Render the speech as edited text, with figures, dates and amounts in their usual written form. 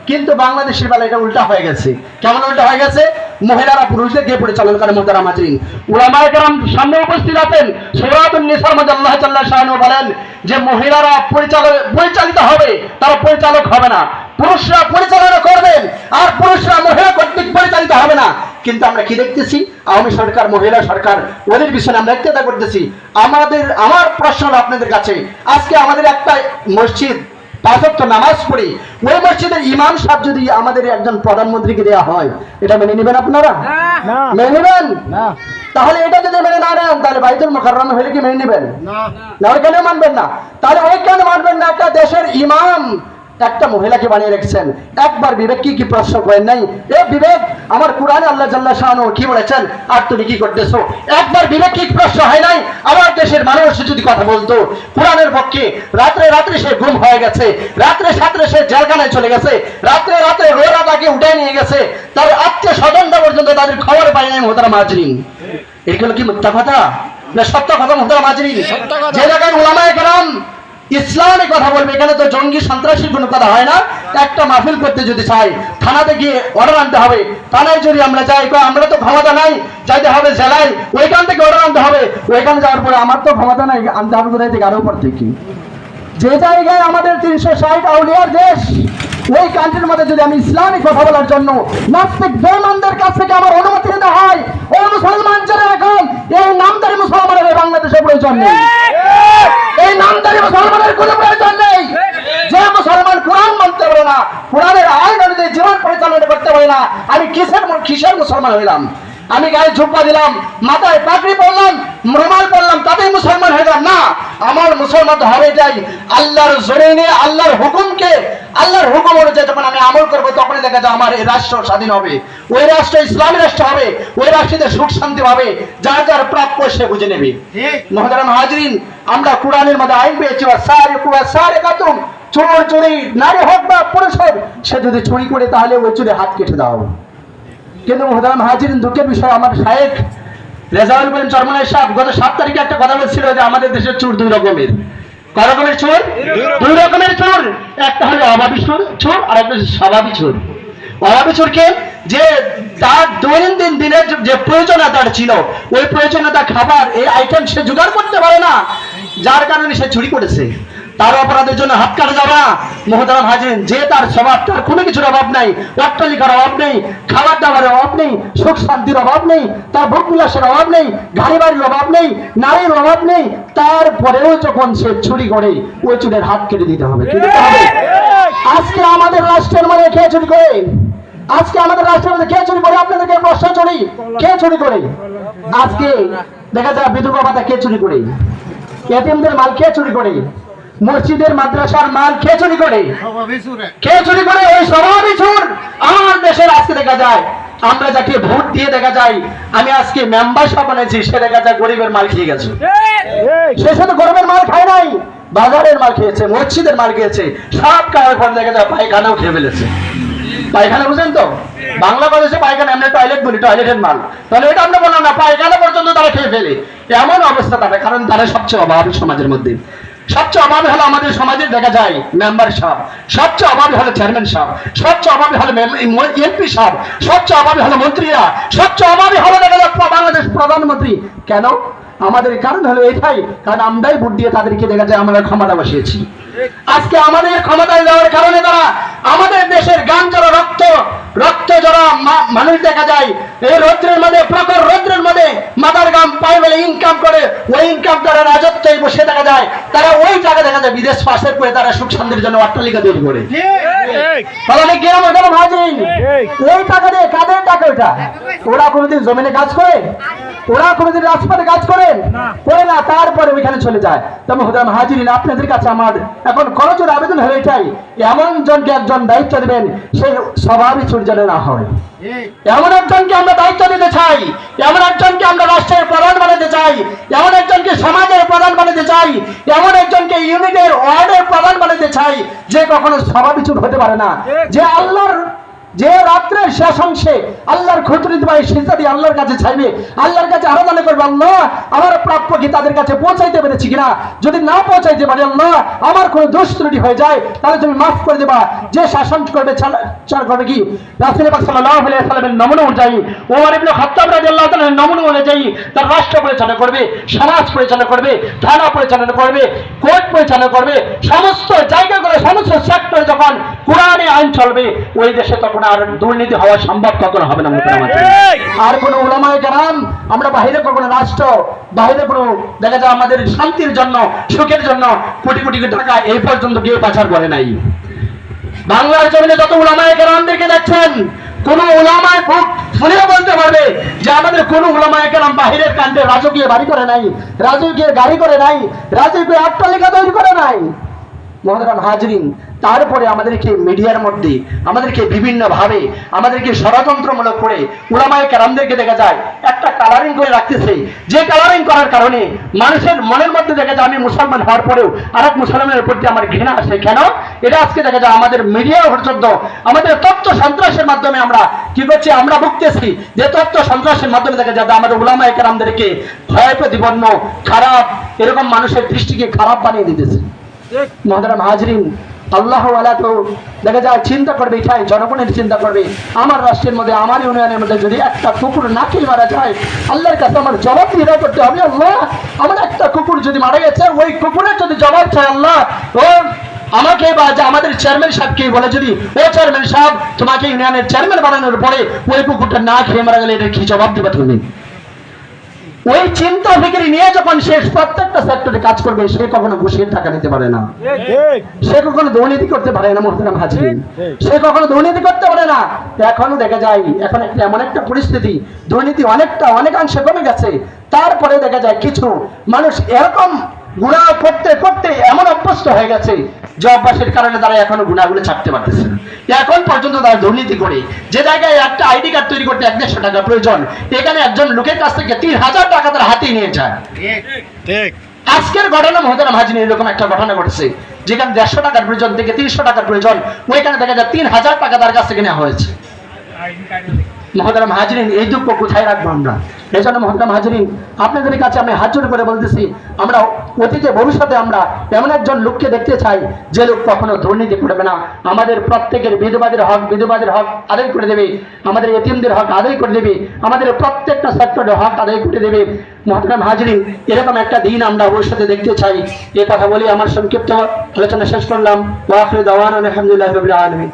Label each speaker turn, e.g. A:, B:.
A: কিন্তু বাংলাদেশের বেলা এটা উল্টা হয়ে গেছে। কেমন উল্টা হয়ে গেছে? মহিলারা পুরুষদেরকে পরিচালনা করে। মোহতারাম হাজরিন, উলামায়ে কেরাম সামনে উপস্থিত আছেন। সূরাতুন নিসার মধ্যে আল্লাহ জাল্লা শাআনুহু বলেন যে মহিলারা পরিচালিত হবে, তারা পরিচালক হবে না। পুরুষরা পরিচালনা করবেন, আর পুরুষরা মহিলা কর্তৃক পরিচালিত হবে না। কিন্তু আমরা কি দেখতেছি? আওয়ামী সরকার, মহিলা সরকার, ওদের পিছনে আমরা ইত্তেদা করতেছি। আমার প্রশ্ন হলো আপনাদের কাছে, আজকে আমাদের একটা মসজিদ 5 ওয়াক্ত নামাজ পড়ি, ওই মসজিদের ইমাম সাহেব যদি আমাদের একজন প্রধানমন্ত্রীকে দেওয়া হয়, এটা মেনে নেবেন আপনারা? মেনে নেবেন না? তাহলে এটা যদি মেনে না নেন, তাহলে বাইতুল মুকাররম হলে কি মেনে নেবেন? না, ওই কেন মানবেন না? তাহলে ওই কেন মানবেন না? একটা দেশের ইমাম একটা মহিলাকে বানিয়ে রেখেছেন, একবার বিবেক কি প্রশ্ন করেন নাই? এ বিবেক, আমার কোরআনে আল্লাহ জাল্লা শাআনুহু কি বলেছেন, আর তুমি কি করতেছো? একবার বিবেক কি প্রশ্ন হয় নাই? আমার দেশের মানুষ যদি কথা বলতো কোরআনের পক্ষে, রাত্রে রাত্রে সে গুম হয়ে গেছে, রাত্রে সাত্রে সে জেলখানায় চলে গেছে, রাত্রে রাত্রে রোরা তাকে উঠে নিয়ে গেছে, তার আত্মীয় স্বজনরা পর্যন্ত তাদের খবর পায় নাই। মোহতারাম হাজরিন, এগুলো কি মিথ্যা কথা না সত্য কথা? মোহতারাম হাজরিন, যে জায়গায় উলামায়ে কেরাম ইসলামে কথা বলবে, এখানে তো জঙ্গি সন্ত্রাসীর কোনো কথা হয় না। একটা মাহফিল করতে যদি চাই, থানাতে গিয়ে অর্ডার আনতে হবে। থানায় যদি আমরা যাই, আমরা তো ক্ষমতা নাই, যাইতে হবে জেলায়, ওইখান থেকে অর্ডার আনতে হবে। ওইখানে যাওয়ার পরে আমার তো ক্ষমতা নাই, আনতে হবে কোথায় থেকে? আরো উপর থেকে। যে জায়গায় আমাদের 360 আউলিয়ার দেশ, ওই কান্ট্রির মধ্যে যদি আমি ইসলামিক কথা বলার জন্য নাস্তিক বেঈমানদের কাছ থেকে আমার অনুমতি নিতে হয়, ও মুসলমান যারা এখন এই নামদারি মুসলমানের বাংলাদেশে প্রয়োজন নেই। এই নামদারি মুসলমানের কোনো প্রয়োজন নেই। যে মুসলমান কোরআন মানতে পারে না, কোরআনের আইন অনুযায়ী জীবন পরিচালনা করতে পারে না, আমি কিসের মুসলমান হইলাম? আমি গায়ে ঝুঁকা দিলাম, মাথায় পাগড়ি পরলাম, রুমাল পরলাম, তাতেই মুসলমান হয়ে গেলাম না। আমার মুসলমান হবে এটাই, আল্লাহর জমিনে আল্লাহর হুকুমকে, আল্লাহর হুকুম অনুযায়ী যখন আমি আমল করবো, তখনই দেখা যায় আমার এই রাষ্ট্র স্বাধীন হবে, ওই রাষ্ট্র ইসলামী রাষ্ট্র হবে, ওই রাষ্ট্রে সুখ শান্তি হবে, যার যার প্রাপ্য সে বুঝে নেবে। মুহতারাম হাজরিন, আমরা কোরআনের মধ্যে আইন পেয়েছি, চোর চুরি, নারী হোক বা পুরুষ হোক, সে যদি চুরি করে তাহলে ওই চুরি হাত কেটে দাও। কিন্তু মুহতারাম হাজরিন, দুঃখের বিষয়, আমার শায়েখ রেজাউল করিম চরমনাই সাহেব গত 7 তারিখে একটা কথা বলছিল যে আমাদের দেশের চোর 2 রকমের। কয় রকমের চোর? 2 রকমের চোর। একটা হলো অভাবী চোর, আর একটা স্বভাবী চোর। অভাবী চোরকে যে তার দৈনন্দিন দিনের যে প্রয়োজনীয়তা ছিল, ওই প্রয়োজনীয়তা খাবার এই আইটেম সে জোগাড় করতে পারে না, যার কারণে সে চুরি করেছে। তার অপরাধের জন্য হাত কাটা যাবে না। মুহতারাম হাজরিন, যে তার স্বভাব, তার কোনো কিছুর অভাব নাই, অট্টালিকার অভাব নেই, খাবার দাবারের অভাব নেই, সুখ শান্তির অভাব নেই, তার ভোগ বিলাসের অভাব নেই, গাড়ি বাড়ির অভাব নেই, নারীর অভাব নেই, তারপরেও যখন সে চুরি করে, ওই চুরের হাত কেটে দিতে হবে। আজকে আমাদের রাষ্ট্রের মধ্যে কে চুরি করে? আজকে আমাদের রাষ্ট্রের মধ্যে কে চুরি করে? আপনাদেরকে প্রশ্ন চুরি কে চুরি করে? আজকে দেখা যায় বিধবা ভাতা কে চুরি করে? এতিমদের মাল কে চুরি করে? মসজিদের মাদ্রাসার মাল কে চুরি করে? কে চুরি করে? ওই স্বভাবী চোর আমার দেশের। আজকে দেখা যায় আমরা যাকে ভোট দিয়ে দেখা যায়, আমি আজকে মেম্বারশিপ বানিয়েছি, সে দেখা যায় গরিবের মাল খেয়ে গেছে। সে শুধু গরিবের মাল খায় নাই, বাজারের মাল খেয়েছে, মসজিদের মাল খেয়েছে, সব খাওয়ার পর দেখা যায় পায়খানাও খেয়ে ফেলেছে। পায়খানা বুঝেন তো? বাংলাদেশে পায়খানা আমরা টয়লেট বলি, টয়লেটের মাল। তাহলে এটা আমরা বললাম না, পায়খানা পর্যন্ত তারা খেয়ে ফেলে। এমন অবস্থা তাদের, কারণ তারা সবচেয়ে অভাবী সমাজের মধ্যে। সবচেয়ে অভাবী হলো আমাদের সমাজের দেখা যায় মেম্বার সাহেব, সবচেয়ে অভাবী হলো চেয়ারম্যান সাহেব, সবচেয়ে অভাবী হলো এমপি সাহেব, সবচেয়ে অভাবী হলো মন্ত্রীরা, সবচেয়ে অভাবী হলো দেখা যায় বাংলাদেশ প্রধানমন্ত্রী। কেন? আমাদের কারণ হলো এটাই, কারণ আমরাই ভোট দিয়ে তাদেরকে দেখা যায় আমরা ক্ষমতা বসিয়েছি। আজকে আমাদের ক্ষমতায় যাওয়ার কারণে তারা আমাদের দেশের গান যারা রক্ত যারা মানুষ দেখা যায় এই রৌদ্রের মধ্যে, প্রখর রৌদ্রের মধ্যে মাথার গাম পায়ে বলে ইনকাম করে, ওই ইনকাম তারা রাজত্বে বসে দেখা যায়, তারা ওই টাকা দেখা যায় বিদেশ পাশের করে তারা সুখ শান্তির জন্য অট্টালিকা তৈরি করে। ওই টাকা দিয়ে কাদের টাকা? ওটা ওরা কোনোদিন জমিনে কাজ করে? ওরা কোনোদিন রাজপথে কাজ করেন? করে না, তারপরে ওইখানে চলে যায়। তবে মুহতারাম হাজিরিন, আপনাদের কাছে আমার এখন করজোড়ে আবেদন হলো এটাই, এমন জনকে একজন দায়িত্ব দেবেন, সেই স্বভাবই চোর যেন না হয়। এমন একজনকে আমরা দায়িত্ব দিতে চাই, এমন একজনকে আমরা রাষ্ট্রের প্রধান বানাতে চাই, এমন একজনকে সমাজের প্রধান বানাতে চাই, এমন একজনকে ইউনিটের ওয়ার্ডের প্রধান বানাতে চাই, যে কখনো স্বভাবই চোর হতে পারে না, যে আল্লাহর যে রাত্রের শেষ অংশে আল্লাহর খুদরিত ভাই সিজদা দিয়ে আল্লাহর কাছে চাইবে, আল্লাহর কাছে আরাধনা করবে, আল্লাহ আমার প্রাপ্য কি তাদের কাছে পৌঁছাইতে পেরেছি কিনা, যদি না পৌঁছাইতে পারি আল্লাহ আমার কোনো দোষ ত্রুটি হয়ে যায় তাহলে তুমি মাফ করে দেবা। যে শাসন করবে চার করবে কি রাসূল পাক সাল্লাল্লাহু আলাইহি ওয়াসাল্লামের নমুনা অনুযায়ী, ওমর ইবনে খাত্তাব রাদিয়াল্লাহু তাআলার নমুনা অনুযায়ী তার রাষ্ট্র পরিচালনা করবে, সমাজ পরিচালনা করবে, থানা পরিচালনা করবে, কোর্ট পরিচালনা করবে, সমস্ত জায়গাগুলো সমস্ত সেক্টরে যখন কোরআনে আইন চলবে ওই দেশে তখন আর দুর্নীতি হওয়া সম্ভব কখনো হবে না। আর কোন উলামায়ে কেরাম আমরা বাইরে কখনো রাষ্ট্র বাইরে কোনো দেখা যায় আমাদের শান্তির জন্য সুখের জন্য কোটি কোটি টাকা এই পর্যন্ত গিয়ে পাচার করে নাই। বাংলার জমিনে যত উলামায়ে কেরামদেরকে দেখছেন, কোন উলামায়ে বুক ফুলেও বলতে পারবে যে আমাদের কোন উলামায়ে কেরাম বাহিরের কাণ্ডে রাজকীয় বাড়ি করে নাই, রাজকীয় গাড়ি করে নাই, রাজকীয় অট্টালিকা তৈরি করে নাই। মহতারাম হাজরিন, তারপরে আমাদেরকে মিডিয়ার মধ্যে আমাদেরকে বিভিন্ন ভাবে আমাদেরকে ষড়যন্ত্রমূলক করে উলামায়ে কেরামদেরকে দেখা যায় একটা কালারিং করে রাখতেছে, যে কালারিং করার কারণে মানুষের মনের মধ্যে দেখা যায় আমি মুসলমান হওয়ার পরেও আরেক মুসলমানের প্রতি আমার ঘৃণা আসে। কেন? এটা আজকে দেখা যায় আমাদের মিডিয়া পর্যন্ত আমাদের তথ্য সন্ত্রাসের মাধ্যমে আমরা কি করছি, আমরা ভুগতেছি যে তথ্য সন্ত্রাসের মাধ্যমে দেখা যায় আমাদের উলামায়ে কেরামদেরকে ভয় প্রতিপন্ন খারাপ এরকম মানুষের দৃষ্টিকে খারাপ বানিয়ে দিতেছে। মহতারাম হাজরিন, আল্লাহ ওয়ালা তো দেখা যায় চিন্তা করবে, এটাই জনগণের চিন্তা করবে আমার রাষ্ট্রের মধ্যে আমার ইউনিয়নের মধ্যে যদি একটা কুকুর নাকি মারা যায় আল্লাহর কাছে আমার জবাব দিয়ে করতে হবে। আল্লাহ আমার একটা কুকুর যদি মারা গেছে ওই কুকুরের যদি জবাব চাই আল্লাহ ও আমাকে বা যে আমাদের চেয়ারম্যান সাহেবকে বলে যদি ও চেয়ারম্যান সাহেব তোমাকে ইউনিয়নের চেয়ারম্যান বানানোর পরে ওই কুকুরটা না খেয়ে মারা গেলে এটা কি জবাব দিবা তুমি? ওই চিন্তা ফিকির নিয়ে যখন সে প্রত্যেকটা সেক্টরে কাজ করবে সে কখনো ঘুষের টাকা নিতে পারে না, সে কখনো দুর্নীতি করতে পারে না। মুহতারাম হাজরিন, সে কখনো দুর্নীতি করতে পারে না। এখনো দেখা যায় এখন এমন একটা পরিস্থিতি দুর্নীতি অনেকাংশে কমে গেছে, তারপরে দেখা যায় কিছু মানুষ এরকম গুনাহ করতে করতে এমন অভ্যস্ত হয়ে গেছে যে অভ্যাসের কারণে তারা এখনো গুনাহগুলো ছাড়তে পারতেছে না। এখন পর্যন্ত তারা দুর্নীতি করে যে জায়গায় একটা আইডি কার্ড তৈরি করতে 150 টাকা প্রয়োজন, এখানে একজন লোকের কাছ থেকে 3000 টাকা তারা হাতিয়ে নিয়ে যায়। আজকের ঘটনা মহতারাম হাজরিন এরকম একটা ঘটনা ঘটেছে যেখানে 150 টাকার প্রয়োজন থেকে 300 টাকার প্রয়োজন, ওইখানে দেখা যায় 3000 টাকা তার কাছ থেকে নেওয়া হয়েছে। মহতারাম হাজরিন, এই দুঃখ কোথায় রাখবো আমরা? এই জন্য মহতারাম হাজরিন আপনাদের কাছে আমি হাত জোড় করে বলতেছি আমরা অতীতে ভবিষ্যতে আমরা এমন একজন লোককে দেখতে চাই যে লোক কখনো দুর্নীতি করবে না, আমাদের প্রত্যেকের বিধবাদের হক আদায় করে দেবে, আমাদের এতিমদের হক আদায় করে দেবে, আমাদের প্রত্যেকটা সেক্টরের হক আদায় করে দেবে। মহতারাম হাজরিন, এরকম একটা দিন আমরা ভবিষ্যতে দেখতে চাই। এই কথা বলে আমার সংক্ষিপ্ত আলোচনা শেষ করলাম। ওয়া আখিরু দাওয়ানা আলহামদুলিল্লাহি রাব্বিল আলামিন।